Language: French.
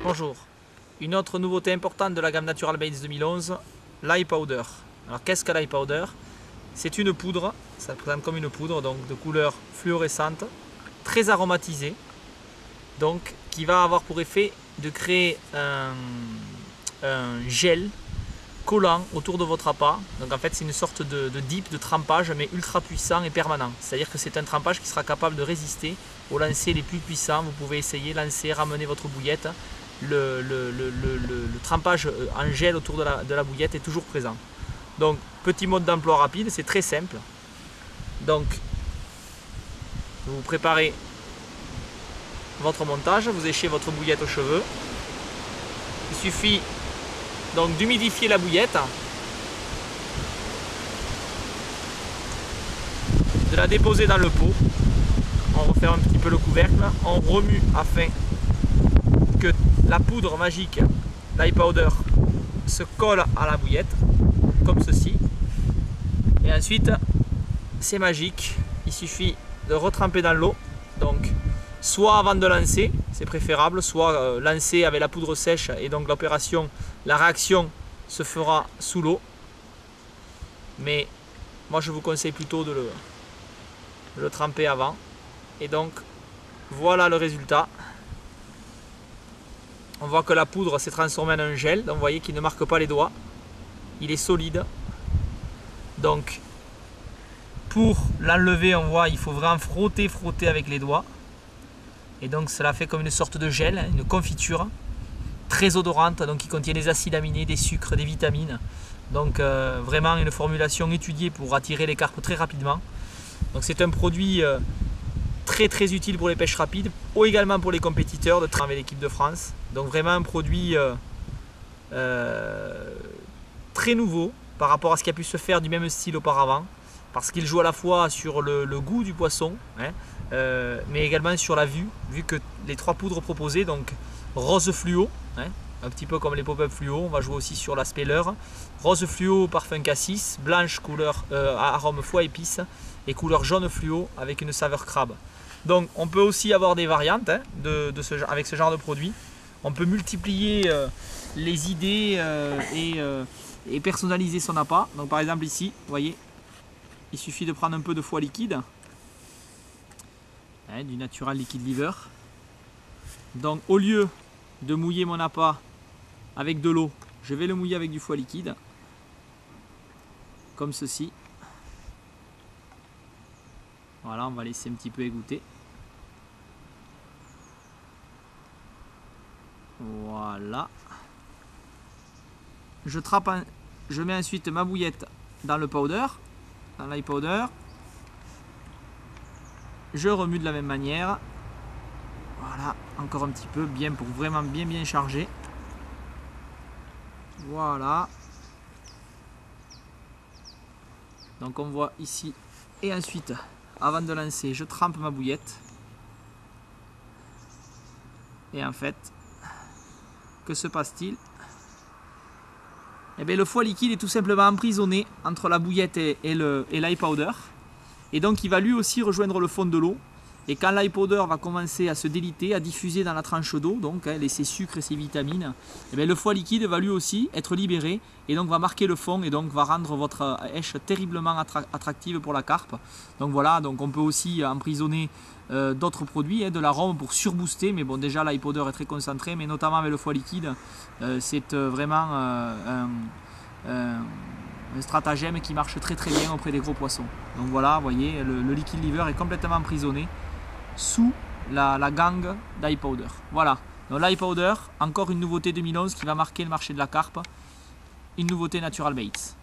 Bonjour, une autre nouveauté importante de la gamme Natural Baits 2011, l'Eye Powder. Alors qu'est-ce que l'Eye Powder? C'est une poudre, ça se présente comme une poudre, donc de couleur fluorescente, très aromatisée, donc qui va avoir pour effet de créer un gel collant autour de votre appât. Donc en fait c'est une sorte de dip, de trempage, mais ultra puissant et permanent. C'est-à-dire que c'est un trempage qui sera capable de résister aux lancers les plus puissants. Vous pouvez essayer, lancer, ramener votre bouillette. Le trempage en gel autour de la bouillette est toujours présent. Donc petit mode d'emploi rapide, c'est très simple. Donc vous préparez votre montage, vous échez votre bouillette aux cheveux. Il suffit donc d'humidifier la bouillette, de la déposer dans le pot, on referme un petit peu le couvercle, on remue afin que la poudre magique, l'Eye Powder, se colle à la bouillette, comme ceci. Et ensuite, c'est magique, il suffit de retremper dans l'eau, donc soit avant de lancer, c'est préférable, soit lancer avec la poudre sèche et donc l'opération, la réaction se fera sous l'eau. Mais moi je vous conseille plutôt de le tremper avant. Et donc voilà le résultat. On voit que la poudre s'est transformée en un gel, donc vous voyez qu'il ne marque pas les doigts. Il est solide. Donc pour l'enlever, on voit il faut vraiment frotter avec les doigts. Et donc cela fait comme une sorte de gel, une confiture très odorante, donc qui contient des acides aminés, des sucres, des vitamines. Donc vraiment une formulation étudiée pour attirer les carpes très rapidement. Donc c'est un produit très utile pour les pêches rapides, ou également pour les compétiteurs de travailler l'équipe de France. Donc vraiment un produit très nouveau par rapport à ce qui a pu se faire du même style auparavant, parce qu'il joue à la fois sur le goût du poisson, hein, mais également sur la vue, vu que les trois poudres proposées, donc rose fluo, hein, un petit peu comme les pop-up fluo, on va jouer aussi sur l'aspect leurre, rose fluo parfum cassis, blanche couleur arôme foie épice, et couleur jaune fluo avec une saveur crabe. Donc on peut aussi avoir des variantes, hein, avec ce genre de produit. On peut multiplier les idées et personnaliser son appât. Donc par exemple ici, vous voyez, il suffit de prendre un peu de foie liquide, hein, du Natural Liquid Liver. Donc au lieu de mouiller mon appât avec de l'eau, je vais le mouiller avec du foie liquide, comme ceci. Voilà, on va laisser un petit peu égoutter. Voilà. Je mets ensuite ma bouillette dans le powder, dans l'Eye Powder. Je remue de la même manière. Voilà, encore un petit peu, bien pour vraiment bien charger. Voilà. Donc on voit ici. Et ensuite, avant de lancer, je trempe ma bouillette. Et en fait, que se passe-t-il? Eh bien, le foie liquide est tout simplement emprisonné entre la bouillette et l'Eye Powder. Et donc il va lui aussi rejoindre le fond de l'eau. Et quand l'Eye Powder va commencer à se déliter, à diffuser dans la tranche d'eau, donc hein, ses sucres et ses vitamines, eh bien, le foie liquide va lui aussi être libéré et donc va marquer le fond et donc va rendre votre hèche terriblement attractive pour la carpe. Donc voilà, donc on peut aussi emprisonner d'autres produits, hein, de l'arôme pour surbooster, mais bon déjà l'Eye Powder est très concentré, mais notamment avec le foie liquide, c'est vraiment un stratagème qui marche très bien auprès des gros poissons. Donc voilà, vous voyez, le Liquid Liver est complètement emprisonné sous la gangue d'Eye Powder. Voilà, donc l'Eye Powder, encore une nouveauté 2011 qui va marquer le marché de la carpe, une nouveauté Natural Baits.